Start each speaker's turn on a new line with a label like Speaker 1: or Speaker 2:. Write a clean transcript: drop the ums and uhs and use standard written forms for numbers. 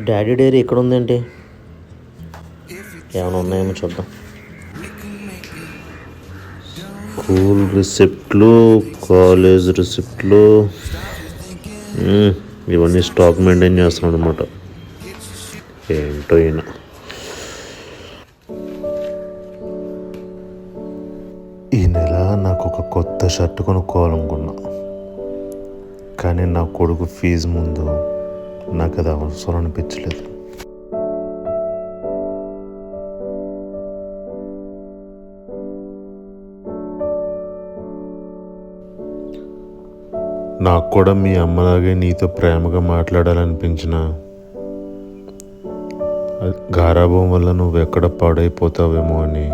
Speaker 1: Daddy dairy ఎక్కడ ఉందండి? ఏమైనా ఉన్నాయేమో చూద్దాం. స్కూల్ రిసిప్ట్లు, కాలేజ్ రిసిప్ట్లు, ఇవన్నీ స్టాక్ మెయింటైన్ చేస్తున్నాడు అనమాట. ఏంటో ఈయన. ఈ నెల నాకు ఒక కొత్త షర్ట్ కొనుక్కోవాలనుకున్నా, కానీ నా కొడుకు ఫీజు ముందు నాకు అది అవసరం అనిపించలేదు. నాకు కూడా మీ అమ్మలాగే నీతో ప్రేమగా మాట్లాడాలనిపించిన, గారాబం వల్ల నువ్వు ఎక్కడ పాడైపోతావేమో అని